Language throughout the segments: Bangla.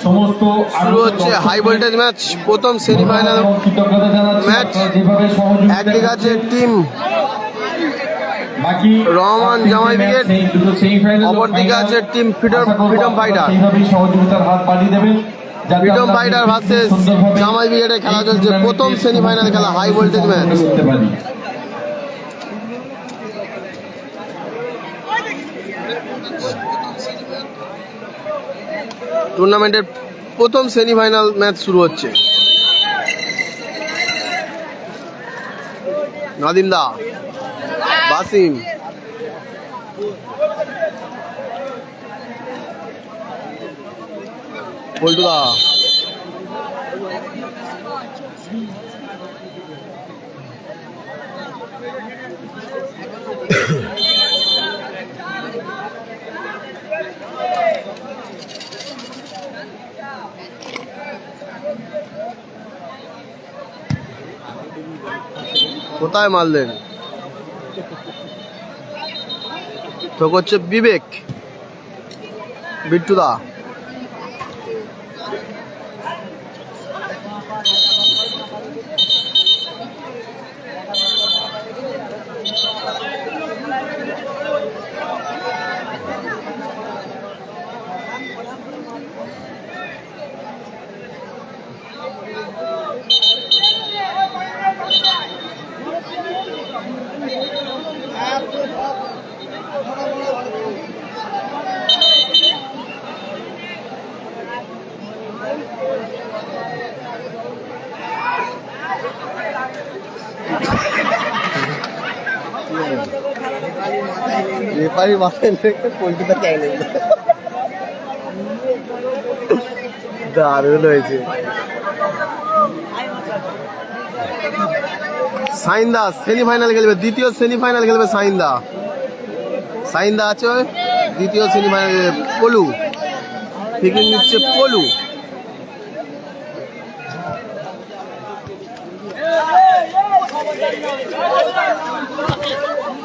সমস্ত শুরু হচ্ছে হাই ভোল্টেজ ম্যাচ, প্রথম সেমিফাইনাল ম্যাচ। একদিকে আছে টিম রহমান জামাই ব্রিগেড, অপরদিকে আছে টিম ফ্রিডম ফাইটার। সহযোগিতার হাত বাড়িয়ে দেবেন। ফ্রিডম ফাইটার ভার্সেস জামাই ব্রিগেডের খেলা চলছে, প্রথম সেমিফাইনাল খেলা, হাই ভোল্টেজ ম্যাচ। টুর্নামেন্টের প্রথম সেমিফাইনাল ম্যাচ শুরু হচ্ছে। নাদিম দা, বাসিম, পল্টু দা, কোথায় মারলেন? তো হচ্ছে বিবেক, বিট্টুদা, রেফারি মাথায় লেগে পোল্ট্রিটা চাই লাগবে। দারুণ হয়েছে। সাইন্দা সেমিফাইনাল খেলবে, দ্বিতীয় সেমিফাইনাল খেলবে সাইন্দা। সাইন্দা আছে দ্বিতীয় সেমিফাইনাল। পলু ফিকিং নিচ্ছে, পলু।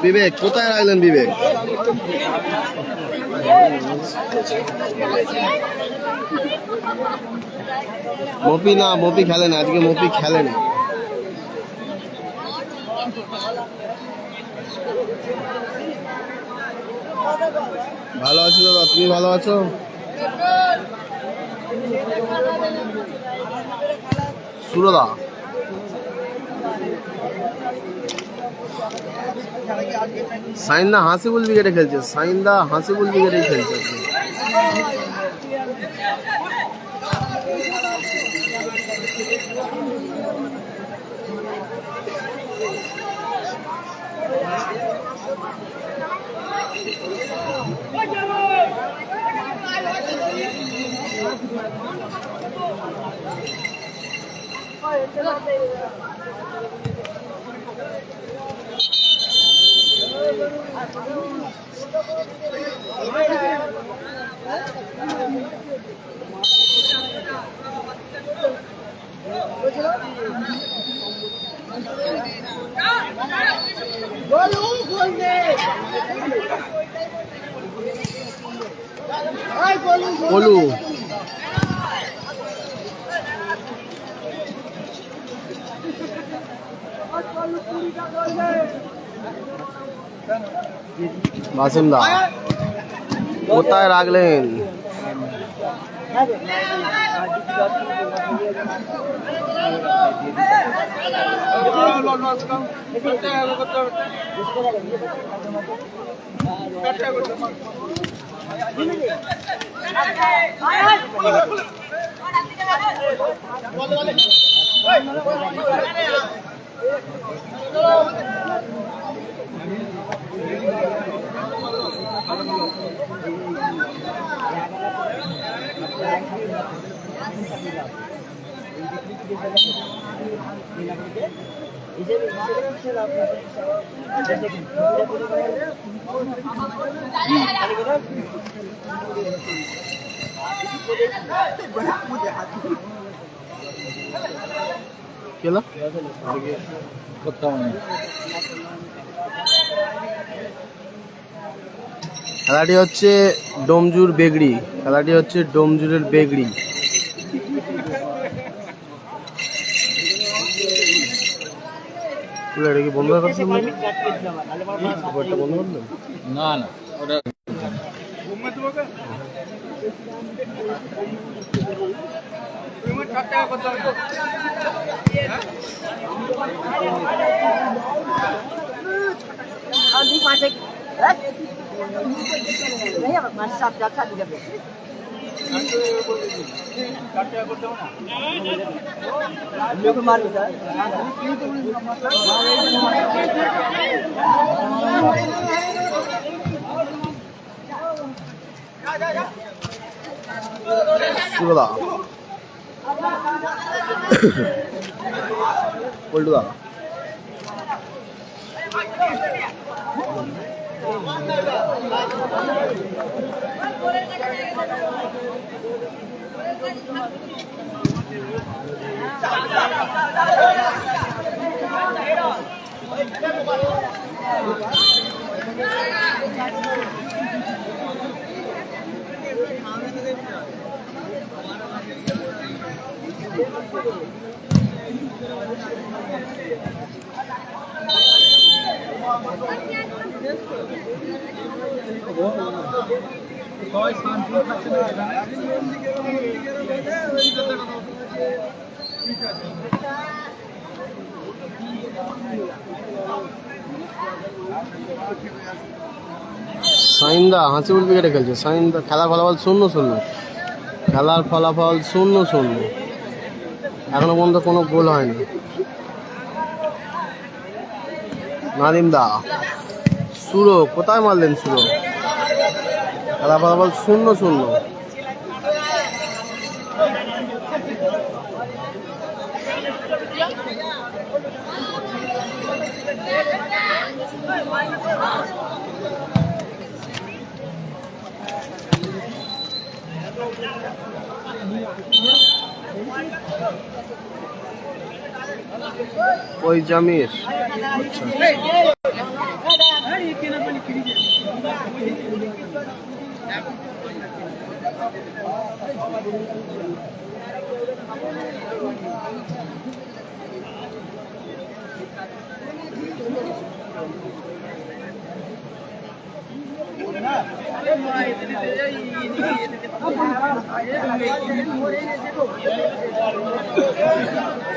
বিবেক কোথায় রাখলেন? বিবেক মপি না, মপি খেলে না আজকে, মপি খেলে না। ভালো আছো দাদা, তুমি ভালো আছো? সুরদা, সাইন্দা হাসিবুল ব্রিগেডে খেলছে, সাইন্দা হাসিবুল ব্রিগেডে খেলছে। বলু বাসিম দা কোথায় রাখলেন? খেলা খেলাটি হচ্ছে ডোমজুর বেগড়ি, খেলাটি হচ্ছে ডোমজুরের বেগড়ি। এটা কি বন্ধ হয়ে গেছে? বন্ধ করলেন? না না ওটা সুরদা পল্টুদা সাইন্দা হাসিবুল উইকেটে খেলছে। সাইন্দা খেলার ফলাফল 0-0। খেলার ফলাফল 0-0। এখনো পর্যন্ত কোনো গোল হয়নি। নাদিম দা সুরো কোথায় মারলেন? সুরো খেলার ফলাফল 0-0। ওই জামির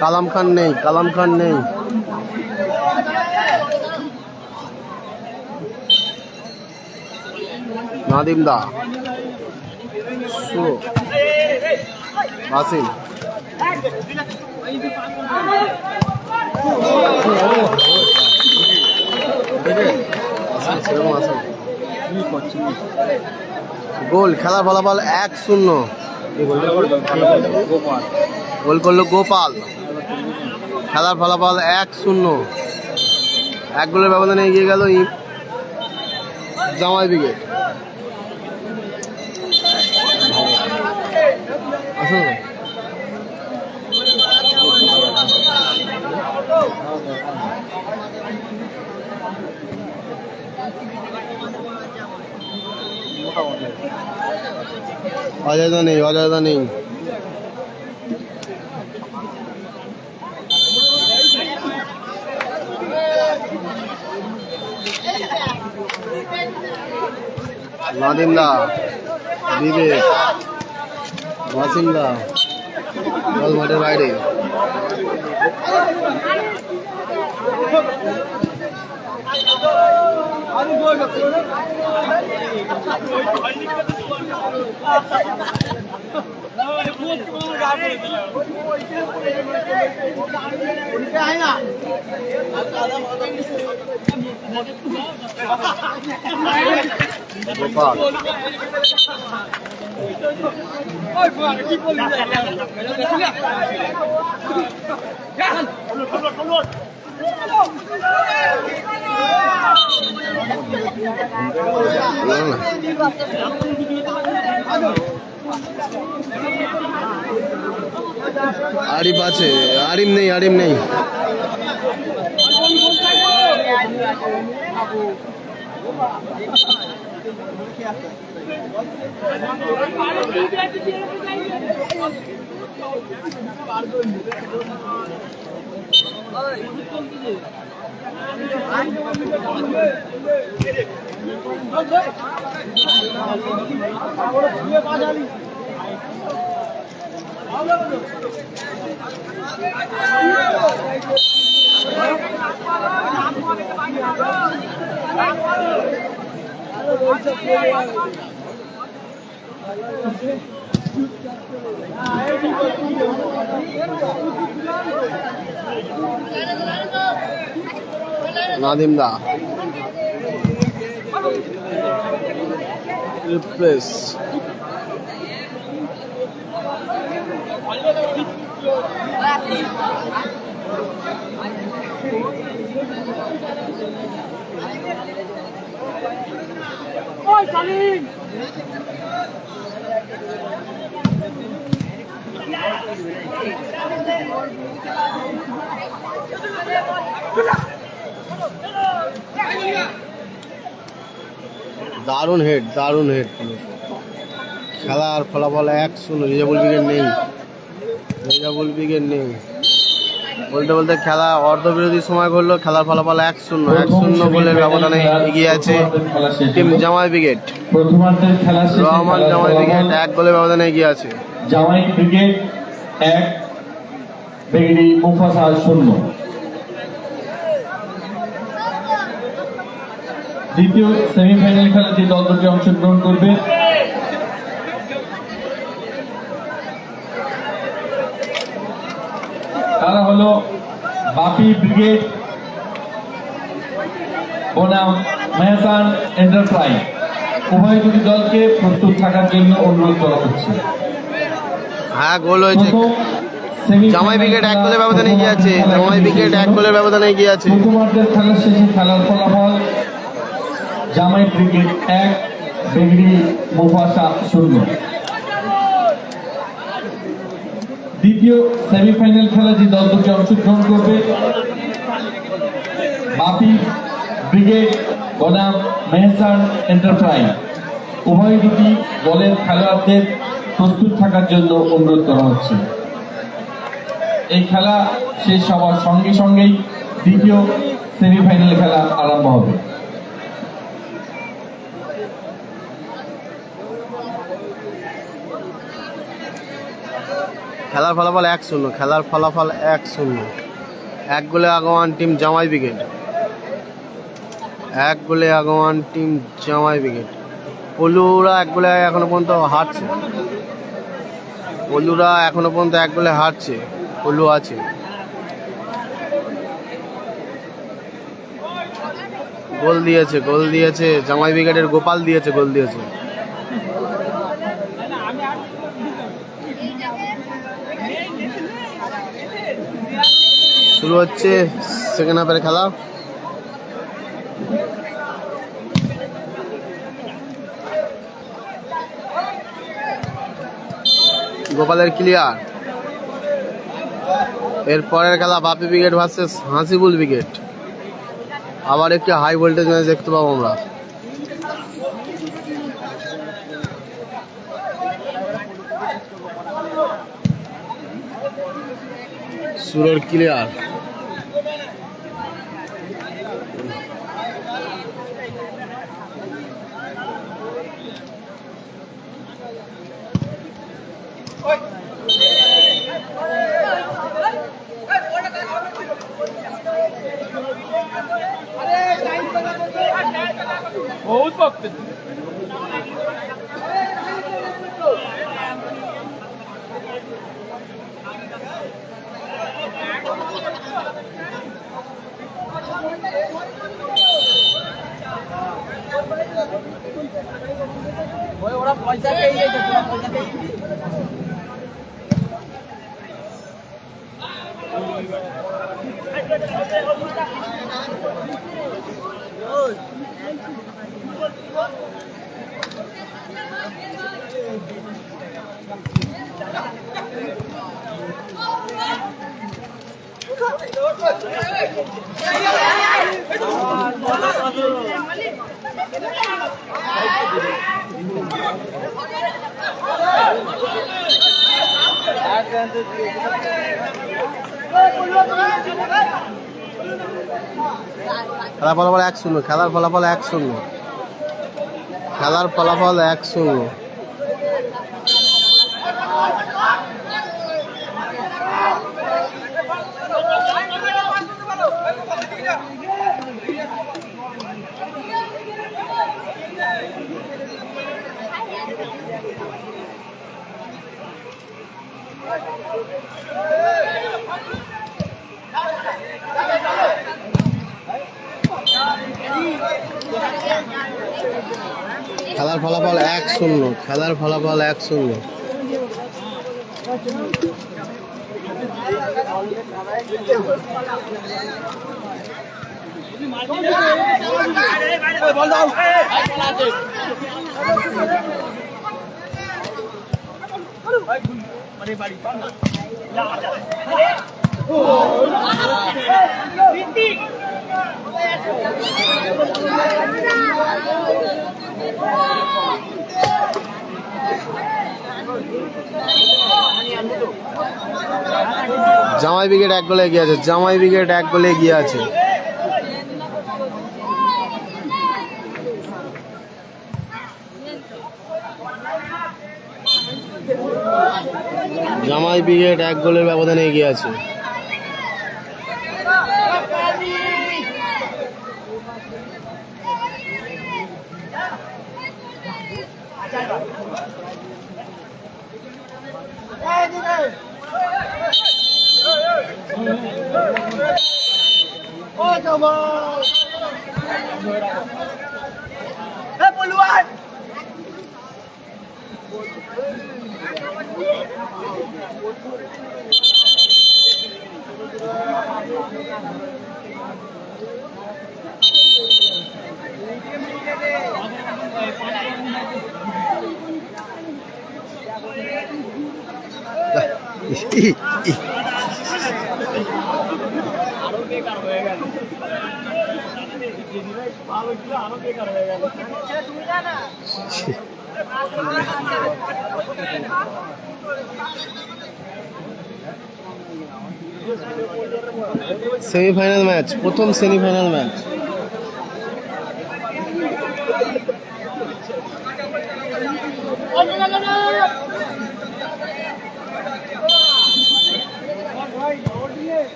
কালাম খান নেই, কালাম খান নেই। নাদিম দা সুরো বাসিম গোল। খেলার ফলাফল 1-0। গোল করলো গোপাল। খেলার ফলাফল 1-0। 1 গোলের ব্যবধানে এগিয়ে গেল জামাই ব্রিগেড। অজয়দা নেই, অজয়দা নেই। নাদিম দা, বিবেক, ওয়াসিম দা বল মাঠের বাইরে। গোপাল আরিফ আছে, আরিম নেই, আরিম নেই। নাদিম দা রিপ্লেস দারুণ হেড খেলার ফলাফল 1-0। রিজাবুল উইকেট নেই বলতে বলতে খেলা অর্ধবিরতি সময় ঘটলো। খেলার ফলাফল 1-0 গোলের ব্যবধানে এগিয়ে আছে টিম জামাই ব্রিগেড। রহমান জামাই ব্রিগেড 1 গোলের ব্যবধানে এগিয়ে আছে। জামাই ব্রিগেড 1, বেগড়ি মুফাসা 0। দ্বিতীয় সেমিফাইনাল খেলা যে দল দুটি অংশগ্রহণ করবে তারা হলো বাপি ব্রিগেড বনাম মেহসান এন্টারপ্রাইজ। উভয় দুটি দলকে প্রস্তুত থাকার জন্য অনুরোধ করা হচ্ছে। হ্যাঁ, গোল হয়েছে। জামাই ব্রিগেড 1 গোলের ব্যবধানে এগিয়ে আছে। প্রথমার্ধের খেলার শেষে খেলার ফলাফল জামাই ব্রিগেড 1, বেগড়ি মুফাসা 0। দ্বিতীয় সেমিফাইনাল খেলা যে দল দুটি অংশগ্রহণ করবে বাপি ব্রিগেড বনাম মেহসান এন্টারপ্রাইজ। উভয় দুটি দলের খেলোয়াড়দের প্রস্তুত থাকার জন্য অনুরোধ করা হচ্ছে। এই খেলা শেষ হওয়ার সঙ্গে সঙ্গেই দ্বিতীয় সেমিফাইনাল খেলা আরম্ভ হবে। খেলার ফলাফল 1-0। 1 গোলে আগমান টিম জামাই ব্রিগেড। পলুরা 1 গোলে এখনো পর্যন্ত হারছে। পলু আছে। গোল দিয়েছে জামাই ব্রিগেডের গোপাল গোল দিয়েছে। শুরু হচ্ছে সেকেন্ড হাফের খেলা। গোপালের ক্লিয়ার। এরপরের খেলা বাপি ব্রিগেড ভার্সেস হাসিবুল ব্রিগেড। আবার একটি হাই ভোল্টেজ ম্যাচ দেখতে পাবো আমরা। সুরের ক্লিয়ার। বহুত ভক্ত ওরা পয়সা পেয়ে খেলার ফলাফল 1-0, খেলার ফলাফল 1-0, খেলার ফলাফল 1-0। খেলার ফলাফল 1-0, খেলার ফলাফল 1-0। জামাই ব্রিগেড 1 গোলে এগিয়ে আছে, জামাই ব্রিগেড 1 গোলে এগিয়ে আছে। জামাই ব্রিগেড 1 গোলের ব্যবধানে এগিয়ে আছে। সেমিফাইনাল ম্যাচ, প্রথম সেমিফাইনাল ম্যাচ।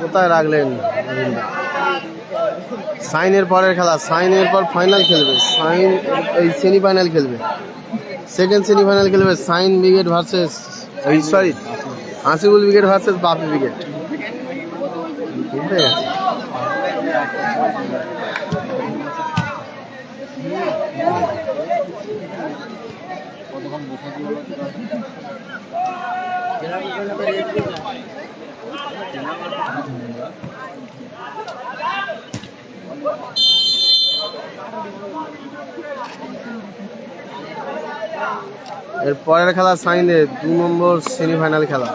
কোথায় রাখলেন? সাইনের পরের খেলা, সাইনের পর ফাইনাল খেলবে, সাইন এই সেমিফাইনাল খেলবে, সেকেন্ড সেমিফাইনাল খেলবে Sain brigade versus sorry Hasibul brigade versus Bapi brigade. ঠিক আছে, এর পরের খেলা সাইনের 2 নম্বর সেমিফাইনাল খেলা।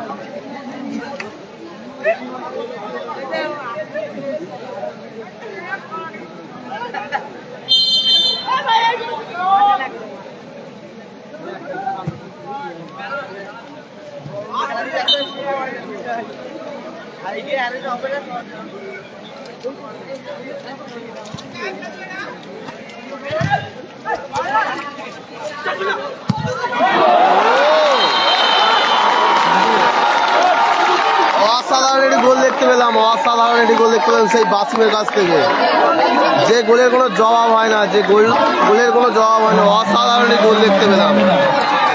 অসাধারণ একটি গোল দেখতে পেলাম, অসাধারণ একটি গোল দেখতে পেলাম সেই বাসিমের কাছ থেকে, যে গোলের কোনো জবাব হয় না, যে গোলের কোনো জবাব হয় না, অসাধারণ একটি গোল দেখতে পেলাম।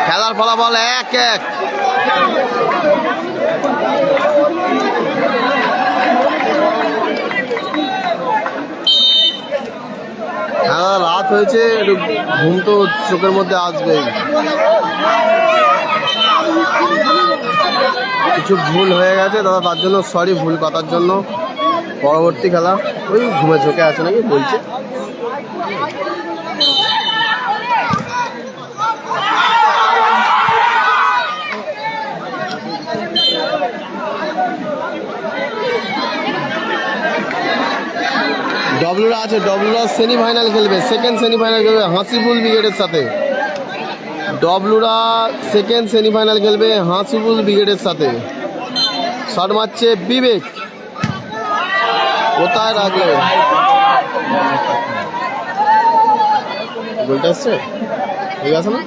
খেলার ফলাফল 1-1। হ্যাঁ, রাত হয়েছে, একটু ঘুম তো চোখের মধ্যে আসবেই। কিছু ভুল হয়ে গেছে দাদা, তার জন্য সরি, ভুল কথার জন্য। পরবর্তী খেলা ওই ঘুমে চোখে আছে নাকি বলছে। ডব্লুরা আছে, ডব্লুরা সেমিফাইনাল খেলবে, সেকেন্ড সেমিফাইনাল খেলবে হাসিবুল ব্রিগেডের সাথে। ডব্লুরা সেকেন্ড সেমিফাইনাল খেলবে হাসিবুল ব্রিগেডের সাথে। শট মারছে বিবেক। কোথায় রাখলে গোলটা এসছে ঠিক আছে না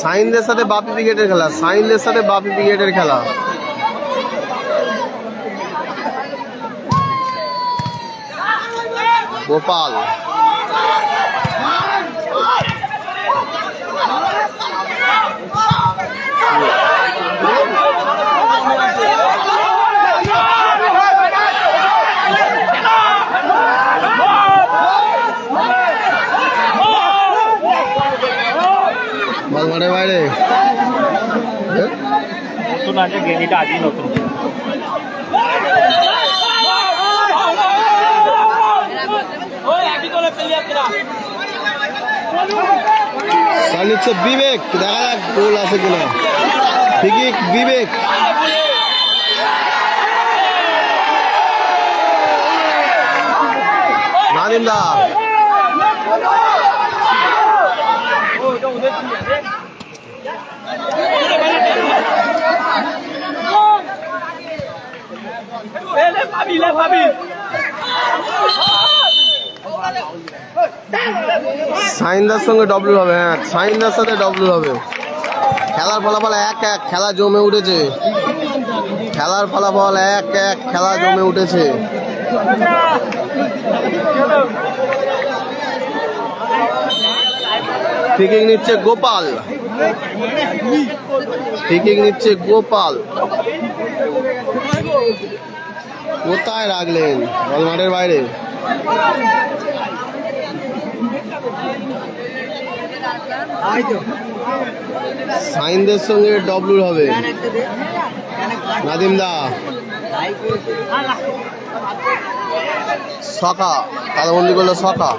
সাইনদের সাথে বাপি ব্রিগেডের খেলা সাইনদের সাথে বাপি ব্রিগেডের খেলা গোপাল মাঠের বাইরে নতুন আছে গেঞ্জিটা আজই নতুন নিচ্ছে বিবেক দেখা যাক গোল আছে কিনা বিবেক নাদিম দা সাইনদার সঙ্গে ডব্লিউ হবে হ্যাঁ সাইনদার সাথে ডব্লিউ হবে খেলার ফলাফল 1-1 খেলা জমে উঠেছে খেলার ফলাফল 1-1 খেলা জমে উঠেছে ফ্রিকিক নিচ্ছে গোপাল কোথায় রাখলেন বল মাঠের বাইরে সাইনদের সঙ্গে ডব্লিউ হবে নাদিম দা সকা তালাবন্দি করলো সকা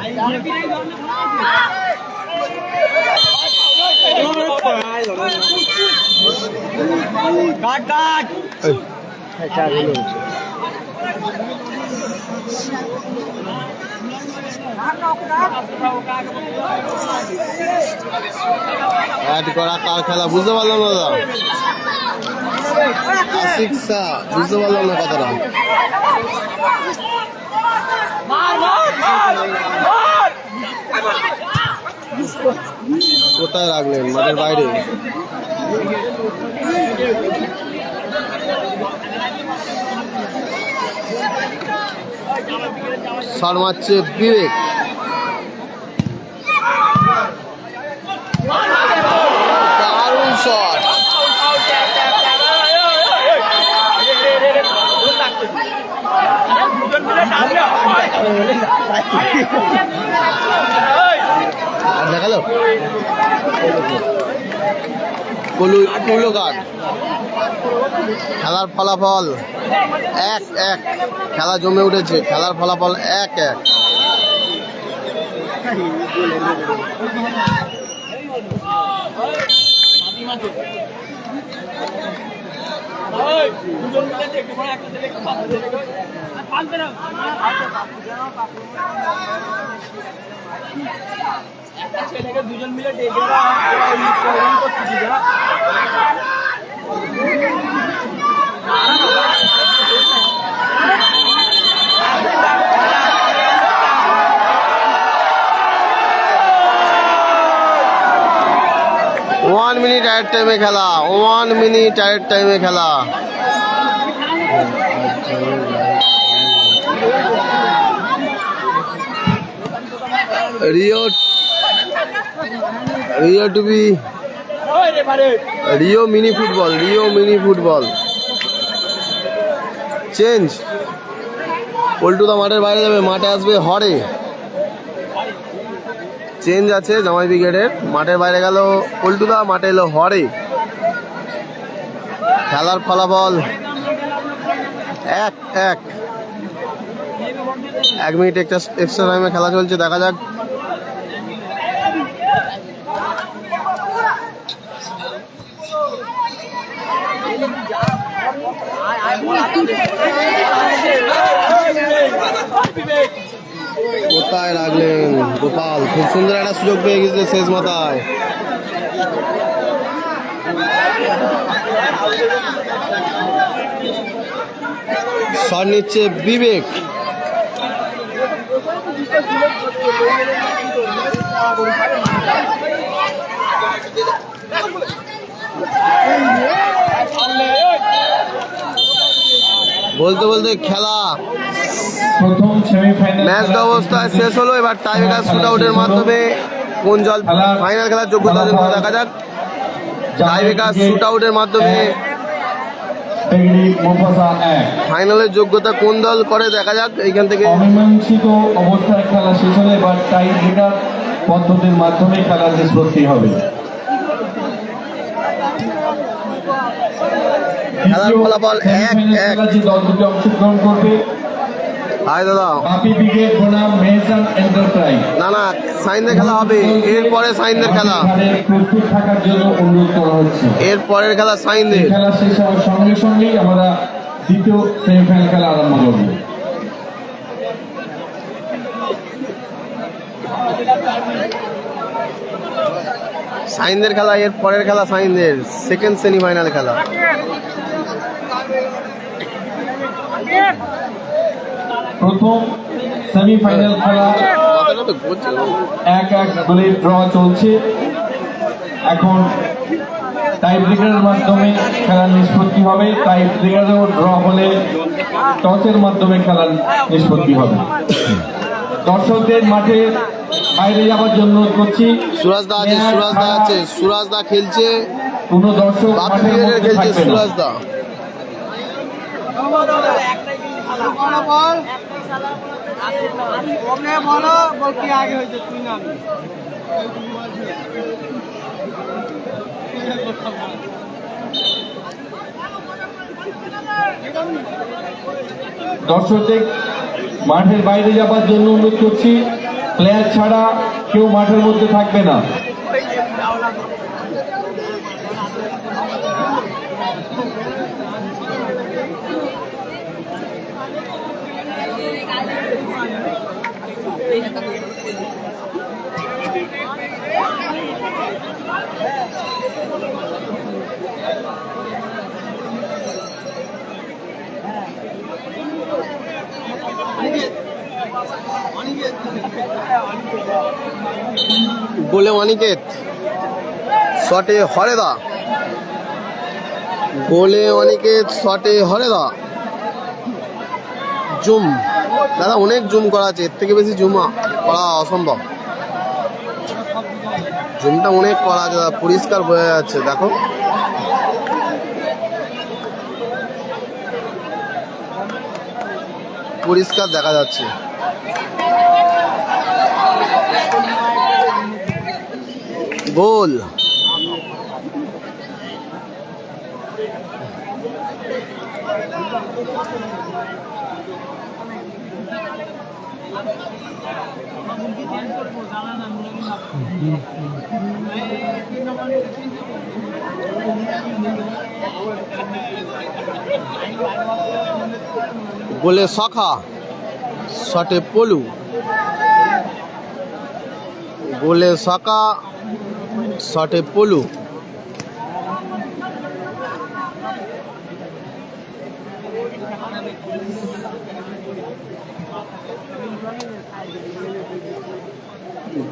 অ্যাড করা কার খেলা বুঝতে পারলাম না দাদা শিক্ষা বুঝতে পারলাম না কথাটা কোথায় রাখলেন মাঠের বাইরে শট মারছে বিবেক দারুণ শট দেখালো খেলার ফলাফল 1-1 খেলা জমে উঠেছে খেলার ফলাফল 1-1 ছেলেকে দুজন মিলে ডেকে 1 মিনিট অ্যাড টাইমে খেলা 1 মিনিট অ্যাড টাইমে খেলা রিও মিনি ফুটবল চেঞ্জ পল্টুদা মাঠের বাইরে যাবে মাঠে আসবে হরে চেঞ্জ আছে জামাই ব্রিগেডের মাঠের বাইরে গেল পল্টুদা মাঠে এলো হরে খেলার ফলাফল 1-1 1 মিনিট এক্সট্রা টাইমে খেলা চলছে দেখা যাক কোথায় রাখলেন গোপাল খুব সুন্দর একটা সুযোগ পেয়ে গেছিল শেষ মাথায় শট নিচ্ছে বিবেক। বলতে বলতে খেলা প্রথম সেমিফাইনাল ম্যাচ অবস্থায় শেষ হলো। এবার টাইব্রেকার শুট আউটের মাধ্যমে কোন দল ফাইনাল খেলার যোগ্যতা অর্জন করে দেখা যাক। টাইব্রেকার শুট আউটের মাধ্যমে ফাইনালের যোগ্যতা কোন দল করে দেখা যাক। এইখান থেকে অমীমাংসিত অবস্থায় খেলা শেষ হলে এবার টাই ব্রেকার পদ্ধতির মাধ্যমে খেলার নিষ্পত্তি হবে। খেলার ফলাফল 1-1। যে দল দুটি অংশগ্রহণ করবে হাই দাদা, বাপি ব্রিগেড বনাম মেহসান এন্টারপ্রাইজ। না সাইনদের খেলা হবে, এরপরে সাইনদের খেলা। প্রস্তুত থাকার জন্য অনুরোধ করা হচ্ছে। এরপরের খেলা সাইনদের। খেলা শেষ হওয়ার সঙ্গে সঙ্গেই আমরা দ্বিতীয় সেমিফাইনাল খেলা আরম্ভ করব। সাইনদের খেলা, এর পরের খেলা সাইনদের, সেকেন্ড সেমিফাইনাল খেলা। প্রথম সেমিফাইনাল খেলা 1-1 গোলে ড্র চলছে। এখন টাই ব্রেকারের মাধ্যমে খেলার নিষ্পত্তি হবে। টাই ব্রেকারও ড্র হলে টসের মাধ্যমে খেলার নিষ্পত্তি হবে। দর্শকদের মাঠে বাইরে যাওয়ার জন্য করছি। সুরাজদা আছে, সুরাজদা খেলছে, কোনো দর্শক মাঠের মধ্যে খেলছে থাকবে না। সুরাজদা। দর্শকদের মাঠের বাইরে যাবার জন্য অনুরোধ করছি। প্লেয়ার ছাড়া কেউ মাঠের মধ্যে থাকবে না। গোলে অনিকেত, শটে হরেদা। গোলে অনিকেত, শটে হরেদা। জুম দাদা, অনেক জুম করা আছে, এর থেকে বেশি জুম করা অসম্ভব। জুমটা অনেক করা আছে দাদা, পরিষ্কার বোঝা যাচ্ছে। দেখো পরিষ্কার দেখা যাচ্ছে। গোল গোলে সখা, শটে পলু। গোলে সখা, শটে পলু।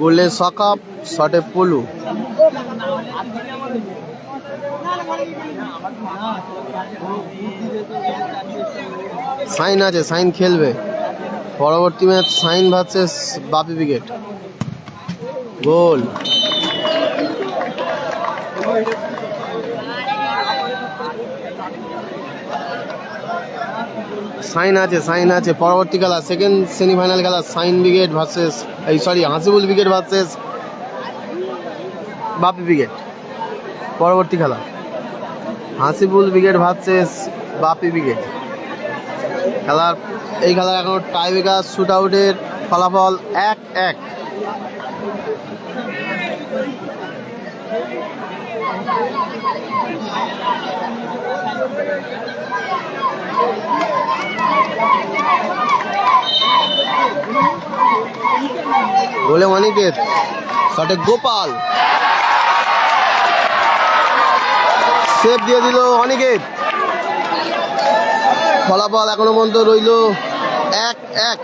গোলে সখা, শটে পলু। সাইন আছে, সাইন খেলবে। পরবর্তী match Sain versus Bapi brigade. Goal Sain আছে, সাইন আছে। পরবর্তী খেলা সেকেন্ড সেমিফাইনাল খেলা Sain brigade versus Hasibul brigade versus Bapi brigade. পরবর্তী খেলা Hasibul brigade versus Bapi brigade. এই খেলার এখন টাইব্রেকার শুট আউটের ফলাফল 1-1। গোলে অনিকেত, শটে গোপাল। সেভ দিয়ে দিল অনিকেত। ফলাফল এখনো পর্যন্ত রইল 1-1।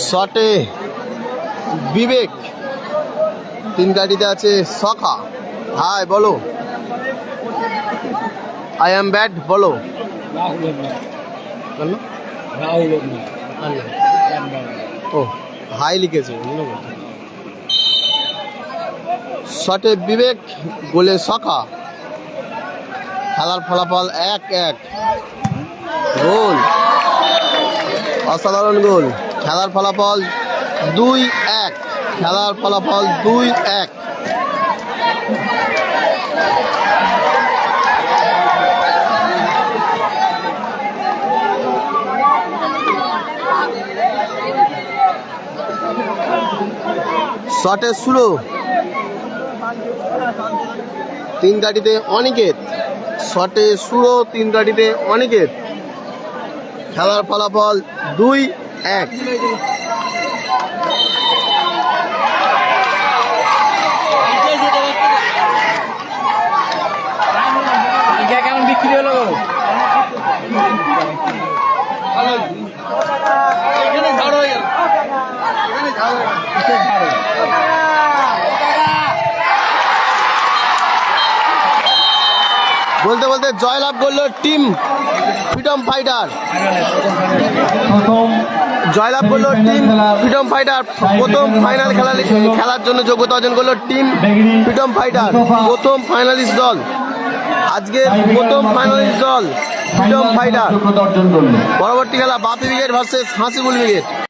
শটে বিবেক, 3 গাড়িতে আছে সখা। হাই বলো, আই এম ব্যাড বলো। ও হাই লিখেছে। শটে বিবেক, গোলে সখা। খেলার ফলাফল 1-1। গোল, অসাধারণ গোল। খেলার ফলাফল 2-1। খেলার ফলাফল 2-1। শটে শুরু, 3 গাড়িতে অনিকেত। শটে শুরু, 3 গাড়িতে অনিকেত। খেলার ফলাফল 2-1। কেমন বিক্রি হলো? বলতে বলতে জয়লাভ করলো টিম ফ্রিডম ফাইটার। প্রথম জয়লাভ করলো টিম ফ্রিডম ফাইটার। প্রথম ফাইনাল খেলার জন্য যোগ্যতা অর্জন করলো টিম ফ্রিডম ফাইটার। প্রথম ফাইনালিস্ট দল, আজকে প্রথম ফাইনালিস্ট দল ফ্রিডম ফাইটার। যোগ্যতা অর্জন করলো। পরবর্তী খেলা বাপি ব্রিগেড ভার্সেস হাসিবুল ব্রিগেড।